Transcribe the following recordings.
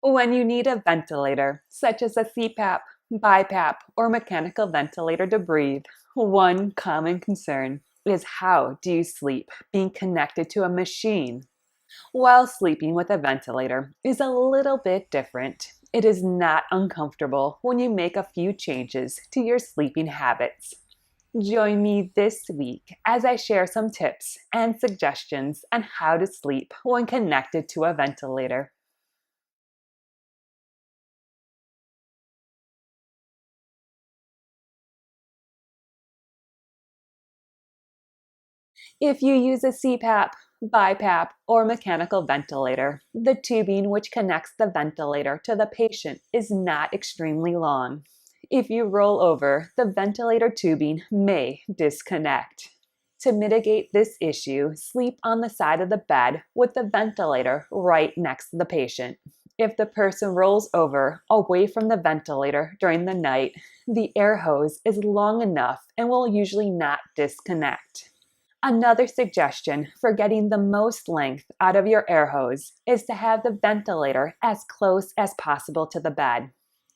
When you need a ventilator, such as a CPAP, BiPAP, or mechanical ventilator to breathe, one common concern is how do you sleep being connected to a machine? While sleeping with a ventilator is a little bit different, it is not uncomfortable when you make a few changes to your sleeping habits. Join me this week as I share some tips and suggestions on how to sleep when connected to a ventilator. If you use a CPAP, BiPAP, or mechanical ventilator, the tubing which connects the ventilator to the patient is not extremely long. If you roll over, the ventilator tubing may disconnect. To mitigate this issue, sleep on the side of the bed with the ventilator right next to the patient. If the person rolls over away from the ventilator during the night, the air hose is long enough and will usually not disconnect. Another suggestion for getting the most length out of your air hose is to have the ventilator as close as possible to the bed.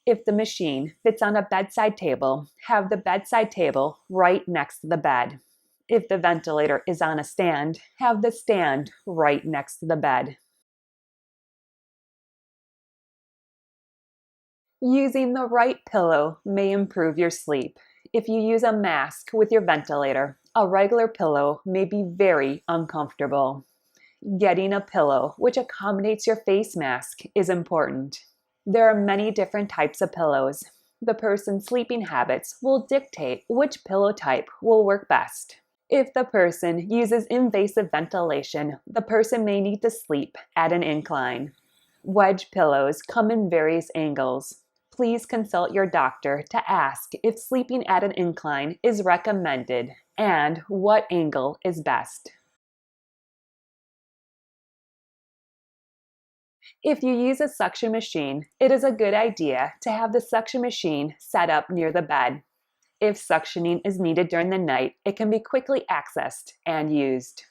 If the machine fits on a bedside table, have the bedside table right next to the bed. If the ventilator is on a stand, have the stand right next to the bed. Using the right pillow may improve your sleep. If you use a mask with your ventilator, a regular pillow may be very uncomfortable. Getting a pillow which accommodates your face mask is important. There are many different types of pillows. The person's sleeping habits will dictate which pillow type will work best. If the person uses invasive ventilation, the person may need to sleep at an incline. Wedge pillows come in various angles. Please consult your doctor to ask if sleeping at an incline is recommended and what angle is best. If you use a suction machine, it is a good idea to have the suction machine set up near the bed. If suctioning is needed during the night, it can be quickly accessed and used.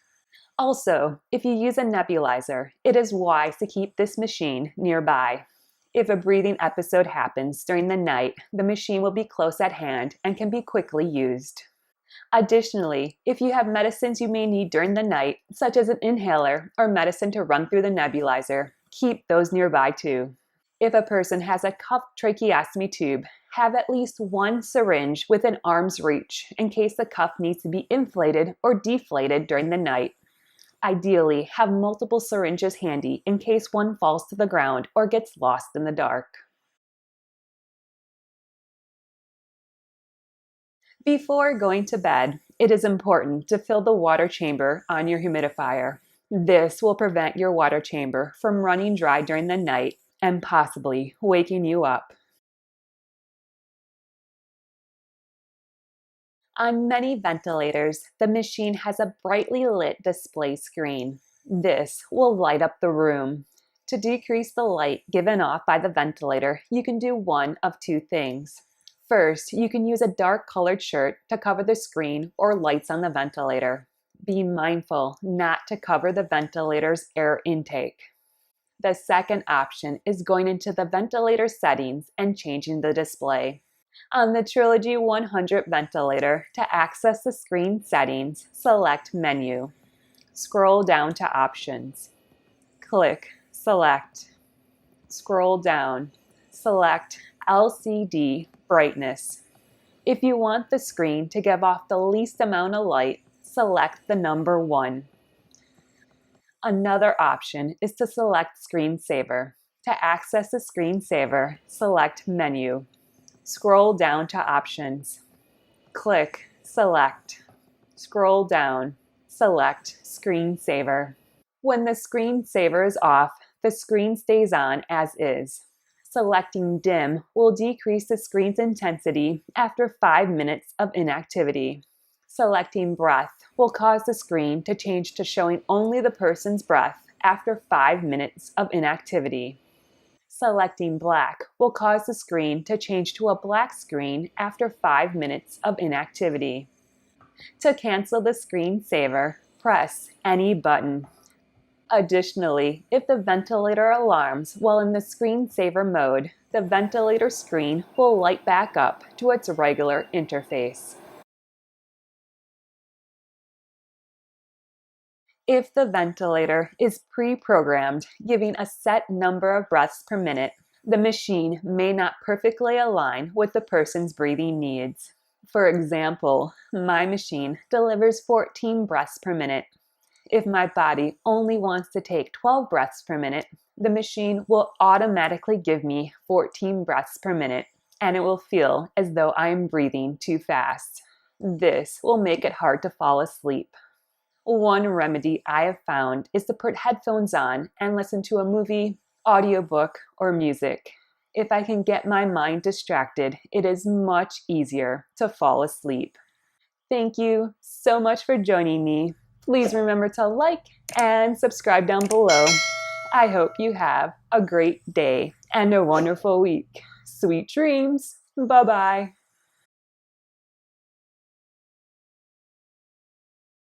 Also, if you use a nebulizer, it is wise to keep this machine nearby. If a breathing episode happens during the night, the machine will be close at hand and can be quickly used. Additionally, if you have medicines you may need during the night, such as an inhaler or medicine to run through the nebulizer, keep those nearby too. If a person has a cupped tracheostomy tube, have at least one syringe within arm's reach in case the cuff needs to be inflated or deflated during the night. Ideally, have multiple syringes handy in case one falls to the ground or gets lost in the dark. Before going to bed, it is important to fill the water chamber on your humidifier. This will prevent your water chamber from running dry during the night and possibly waking you up. On many ventilators, the machine has a brightly lit display screen. This will light up the room. To decrease the light given off by the ventilator, you can do one of two things. First, you can use a dark colored shirt to cover the screen or lights on the ventilator. Be mindful not to cover the ventilator's air intake. The second option is going into the ventilator settings and changing the display. On the Trilogy 100 ventilator, to access the screen settings, select Menu. Scroll down to Options. Click Select. Scroll down. Select LCD Brightness. If you want the screen to give off the least amount of light, select the number 1. Another option is to select Screensaver. To access the screensaver, select Menu. Scroll down to Options. Click Select. Scroll down. Select Screensaver. When the screensaver is off, the screen stays on as is. Selecting Dim will decrease the screen's intensity after 5 minutes of inactivity. Selecting Breath will cause the screen to change to showing only the person's breath after 5 minutes of inactivity. Selecting Black will cause the screen to change to a black screen after 5 minutes of inactivity. To cancel the screensaver, press any button. Additionally, if the ventilator alarms while in the screensaver mode, the ventilator screen will light back up to its regular interface. If the ventilator is pre-programmed, giving a set number of breaths per minute, the machine may not perfectly align with the person's breathing needs. For example, my machine delivers 14 breaths per minute. If my body only wants to take 12 breaths per minute, the machine will automatically give me 14 breaths per minute, and it will feel as though I am breathing too fast. This will make it hard to fall asleep. One remedy I have found is to put headphones on and listen to a movie, audiobook, or music. If I can get my mind distracted, it is much easier to fall asleep. Thank you so much for joining me. Please remember to like and subscribe down below. I hope you have a great day and a wonderful week. Sweet dreams. Bye-bye.